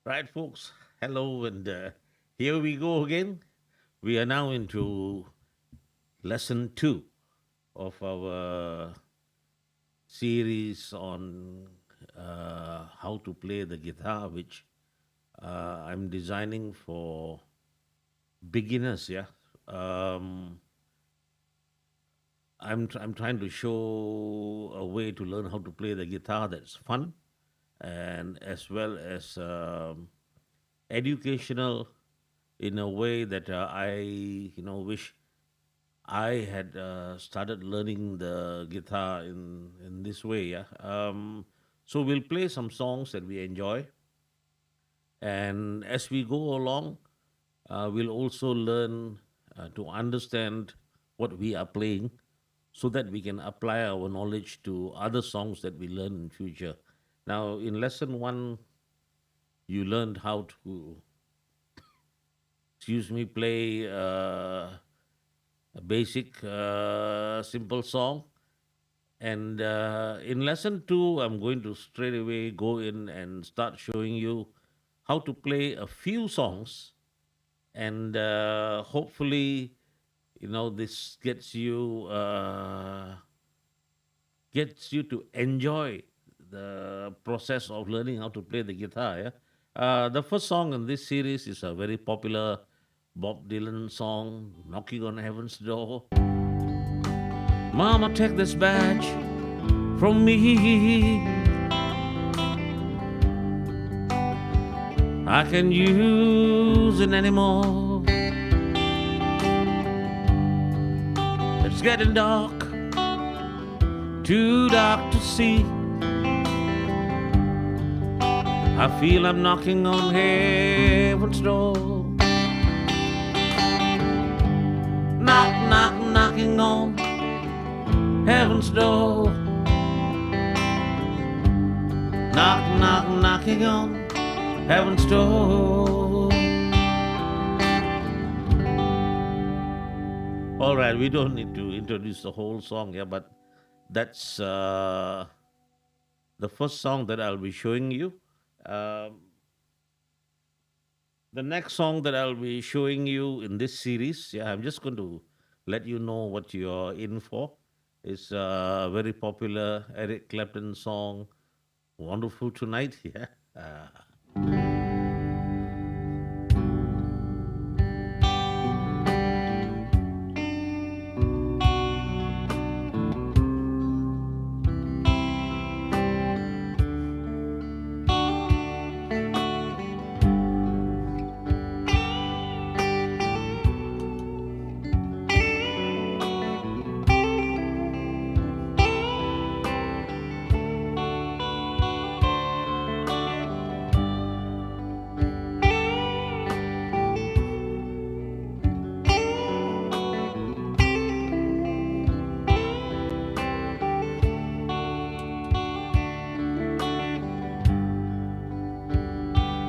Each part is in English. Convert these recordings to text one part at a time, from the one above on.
Right, folks. Hello, and here we go again. We are now into lesson 2 of our series on how to play the guitar, which I'm designing for beginners. Yeah, um, I'm trying to show a way to learn how to play the guitar that's fun and as well as educational in a way that I wish I had started learning the guitar in this way. Yeah. So we'll play some songs that we enjoy, and as we go along, we'll also learn to understand what we are playing, so that we can apply our knowledge to other songs that we learn in future. Now, in lesson 1, you learned how to, excuse me, play a basic, simple song. And in lesson 2, I'm going to straight away go in and start showing you how to play a few songs. And hopefully, this gets you to enjoy the process of learning how to play the guitar. Yeah? The first song in this series is a very popular Bob Dylan song, Knocking on Heaven's Door. Mama, take this badge from me. I can use it anymore. It's getting dark, too dark to see. I feel I'm knocking on heaven's door. Knock, knock, knocking on heaven's door. Knock, knock, knocking on heaven's door. All right, we don't need to introduce the whole song here, but that's the first song that I'll be showing you. Um, the next song that I'll be showing you in this series, yeah, I'm just going to let you know what you're in for. It's a very popular Eric Clapton song, Wonderful Tonight. Yeah.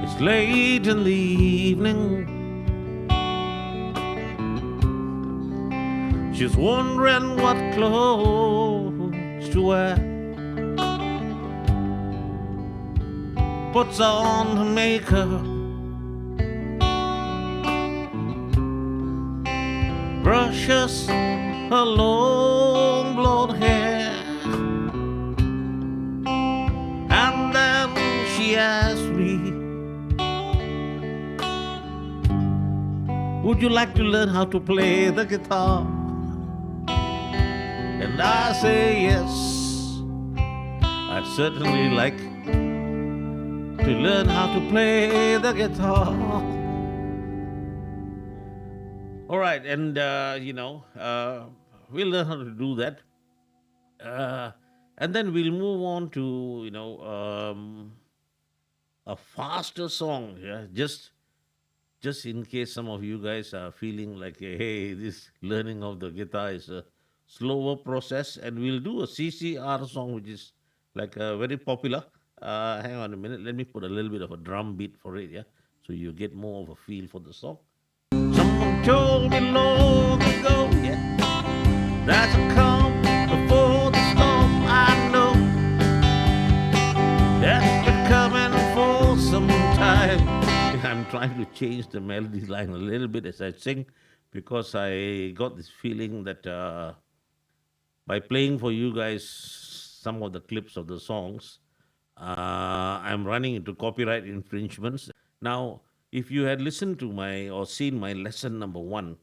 It's late in the evening. She's wondering what clothes to wear. Puts on her makeup, brushes her long blonde hair, and then she asks me, would you like to learn how to play the guitar? And I say yes, I'd certainly like to learn how to play the guitar. All right, and we'll learn how to do that. Uh, and then we'll move on to, a faster song. Yeah, just in case some of you guys are feeling like, hey, this learning of the guitar is a slower process, and we'll do a CCR song, which is like very popular. Hang on a minute, let me put a little bit of a drum beat for it, yeah, so you get more of a feel for the song. Someone told me long ago, yeah, that's a calm before the storm. I know that's been coming for some time. I'm trying to change the melody line a little bit as I sing because I got this feeling that by playing for you guys some of the clips of the songs, I'm running into copyright infringements. Now, if you had listened to my or seen my lesson number one,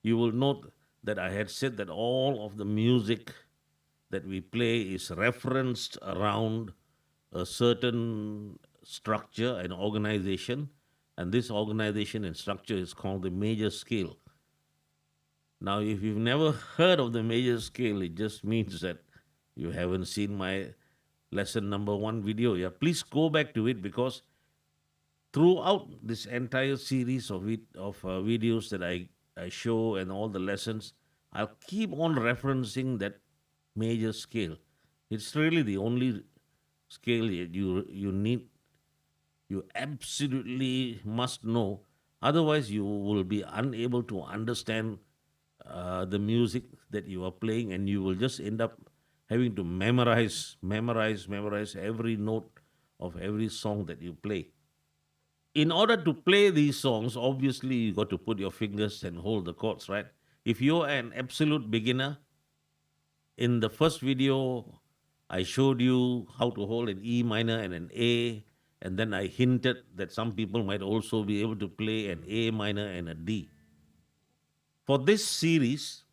you will note that I had said that all of the music that we play is referenced around a certain structure, an organization, and this organization and structure is called the major scale. Now, if you've never heard of the major scale, it just means that you haven't seen my lesson number one video. Yeah, please go back to it because throughout this entire series of videos that I show and all the lessons, I'll keep on referencing that major scale. It's really the only scale you need, you absolutely must know. Otherwise, you will be unable to understand the music that you are playing, and you will just end up having to memorize every note of every song that you play. In order to play these songs, obviously you got to put your fingers and hold the chords, right? If you're an absolute beginner, in the first video, I showed you how to hold an E minor and an A, and then I hinted that some people might also be able to play an A minor and a D. For this series,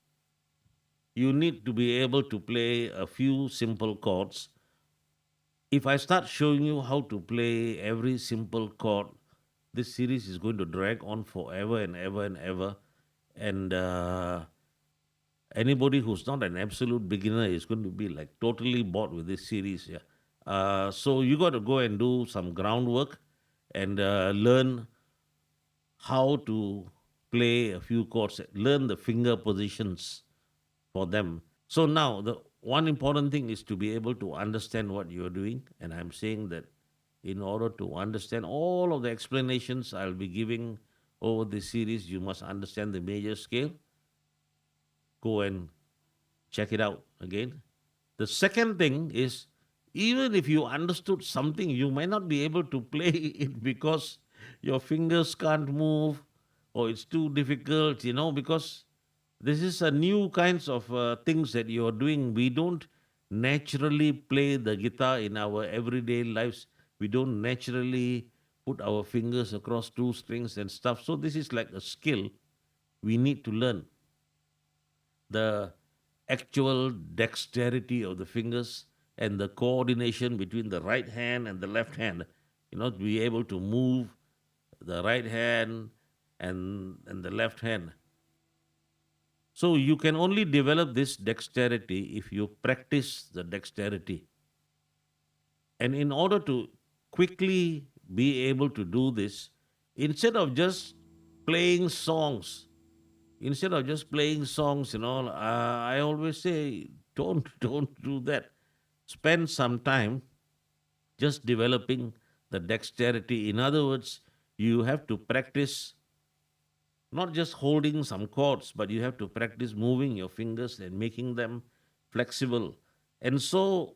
you need to be able to play a few simple chords. If I start showing you how to play every simple chord, this series is going to drag on forever and ever and ever. And anybody who's not an absolute beginner is going to be like totally bored with this series. Yeah. So you got to go and do some groundwork and learn how to play a few chords, learn the finger positions for them. So now the one important thing is to be able to understand what you're doing. And I'm saying that in order to understand all of the explanations I'll be giving over this series, you must understand the major scale. Go and check it out again. The second thing is, even if you understood something, you might not be able to play it because your fingers can't move or it's too difficult, because this is a new kinds of things that you're doing. We don't naturally play the guitar in our everyday lives. We don't naturally put our fingers across two strings and stuff. So this is like a skill we need to learn. The actual dexterity of the fingers and the coordination between the right hand and the left hand, to be able to move the right hand and the left hand. So you can only develop this dexterity if you practice the dexterity. And in order to quickly be able to do this, instead of just playing songs, I always say, don't do that. Spend some time just developing the dexterity. In other words, you have to practice not just holding some chords, but you have to practice moving your fingers and making them flexible. And so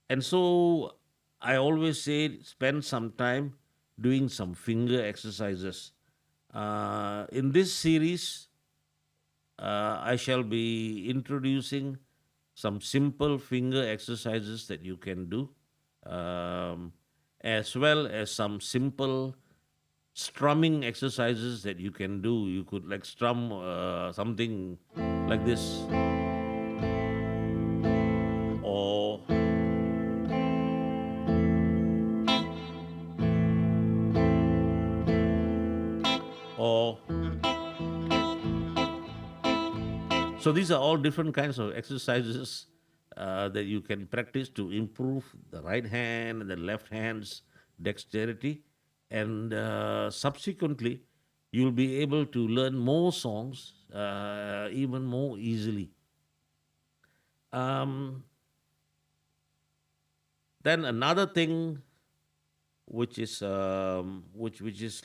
and so I always say spend some time doing some finger exercises. In this series, I shall be introducing some simple finger exercises that you can do, um, as well as some simple strumming exercises that you can do. You could like strum something like this, or or so these are all different kinds of exercises that you can practice to improve the right hand and the left hand's dexterity, and subsequently you'll be able to learn more songs even more easily. Um, then another thing which is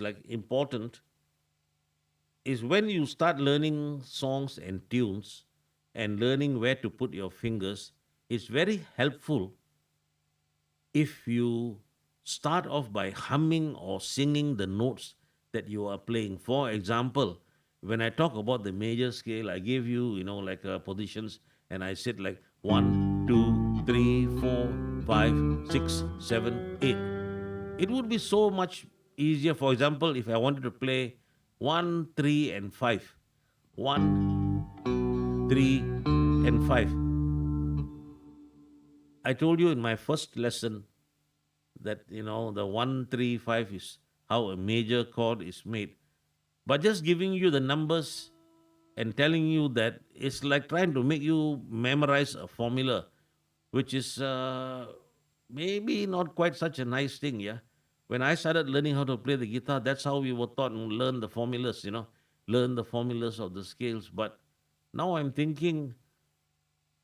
like important is when you start learning songs and tunes and learning where to put your fingers, it's very helpful if you start off by humming or singing the notes that you are playing. For example, when I talk about the major scale, I gave you, like positions, and I said like 1, 2, 3, 4, 5, 6, 7, 8. It would be so much easier. For example, if I wanted to play 1, 3, and 5, 1, 3, and 5. I told you in my first lesson that the 1, 3, 5 is how a major chord is made. But just giving you the numbers and telling you that it's like trying to make you memorize a formula, which is maybe not quite such a nice thing. Yeah, when I started learning how to play the guitar, that's how we were taught and learn the formulas. Learn the formulas of the scales. But now I'm thinking,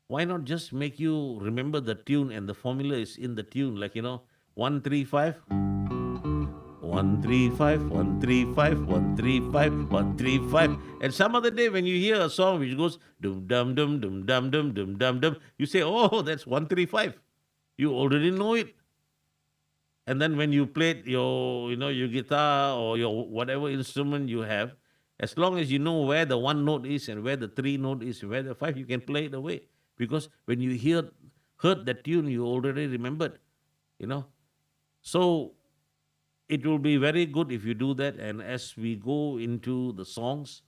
why not just make you remember the tune and the formula is in the tune, like 1, 3, 5. 1, 3, 5, 1, 3, 5, 1, 3, 5, 1, 3, 5. And some other day when you hear a song which goes dum dum dum dum dum dum dum dum dum, you say, "Oh, that's 1, 3, 5." You already know it. And then when you play your guitar or your whatever instrument you have, as long as you know where the one note is and where the three note is, where the five, you can play it away. Because when you heard that tune, you already remembered. You know. So it will be very good if you do that. And as we go into the songs,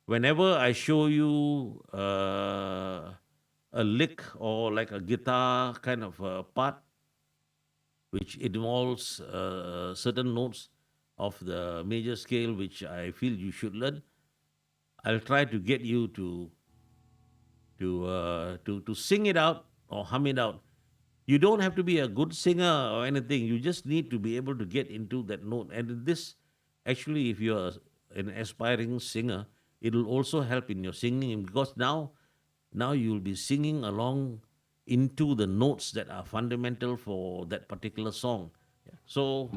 whenever I show you a lick or like a guitar kind of a part, which involves certain notes of the major scale, which I feel you should learn, I'll try to get you to sing it out or hum it out. You don't have to be a good singer or anything. You just need to be able to get into that note. And this, actually, if you're an aspiring singer, it will also help in your singing, because now you'll be singing along into the notes that are fundamental for that particular song. Yeah. So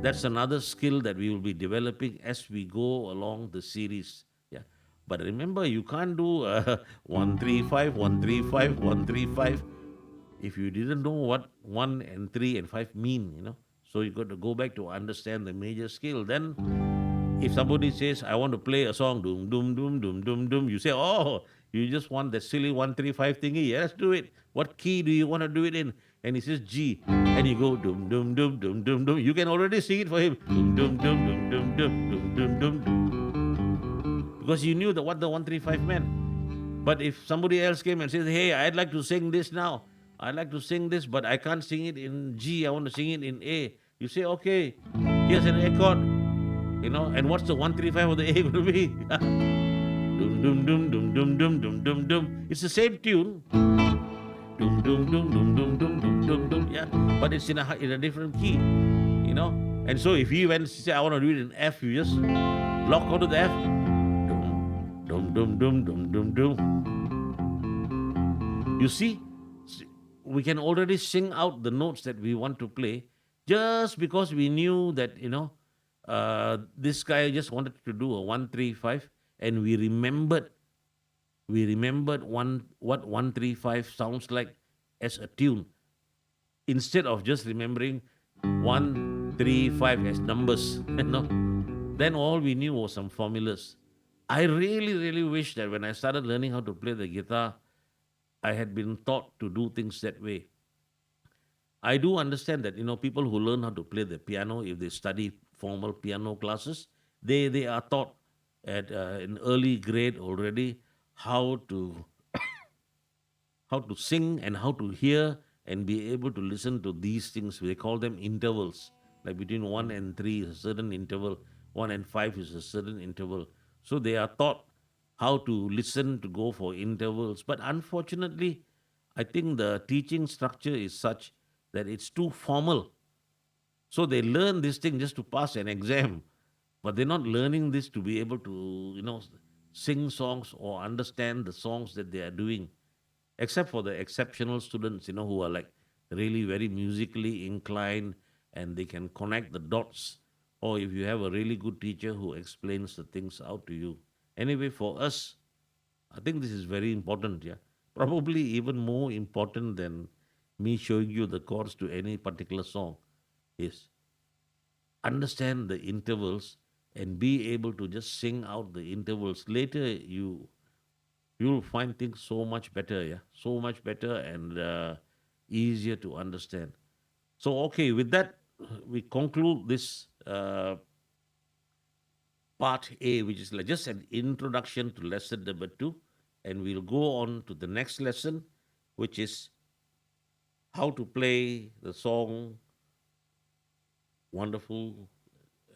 that's another skill that we will be developing as we go along the series. Yeah. But remember, you can't do 1, 3, 5, 1, 3, 5, 1, 3, 5 if you didn't know what 1 and 3 and 5 mean. So you got to go back to understand the major scale. Then if somebody says, I want to play a song, doom, doom, doom, doom, doom, doom, you say, oh, you just want the silly 1, 3, 5 thingy. Yeah, let's do it. What key do you want to do it in? And he says G. And you go, doom, doom, doom, doom, doom, doom. You can already sing it for him. Doom, doom, doom, doom, doom, doom, doom, doom, doom, doom. Because you knew what the 1, 3, 5 meant. But if somebody else came and says, hey, I'd like to sing this now. I'd like to sing this, but I can't sing it in G. I want to sing it in A. You say, okay, here's an A chord. And what's the 1, 3, 5 of the A going to be? Dum dum dum dum dum dum dum dum dum. It's the same tune. Dum dum dum dum dum dum dum dum dum. Yeah, but it's in a different key. And so if you went to say I want to do it in F, you just lock onto the F. Dum dum dum dum dum dum dum. You see, we can already sing out the notes that we want to play just because we knew that this guy just wanted to do a 1, 3, 5, and we remembered what 1, 3, 5 sounds like as a tune, instead of just remembering 1, 3, 5 as numbers. Then all we knew was some formulas. I really, really wish that when I started learning how to play the guitar, I had been taught to do things that way. I do understand that people who learn how to play the piano, if they study formal piano classes, they are taught at an early grade already how to how to sing and how to hear and be able to listen to these things. They call them intervals. Like between 1 and 3 is a certain interval, 1 and 5 is a certain interval. So they are taught how to listen to go for intervals. But unfortunately, I think the teaching structure is such that it's too formal. So they learn this thing just to pass an exam, but they're not learning this to be able to, sing songs or understand the songs that they are doing, except for the exceptional students, who are like really very musically inclined and they can connect the dots. Or if you have a really good teacher who explains the things out to you. Anyway, for us, I think this is very important, yeah. Probably even more important than me showing you the chords to any particular song is understand the intervals and be able to just sing out the intervals. Later, you'll find things so much better, yeah, so much better and easier to understand. So, okay, with that, we conclude this part A, which is like just an introduction to lesson number two, and we'll go on to the next lesson, which is how to play the song "Wonderful."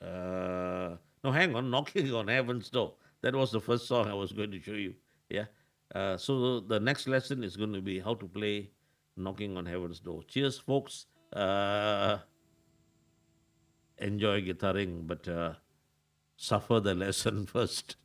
No, hang on, "Knocking on Heaven's Door." That was the first song I was going to show you. Yeah. So the next lesson is going to be how to play "Knocking on Heaven's Door." Cheers, folks. Enjoy guitaring, but suffer the lesson first.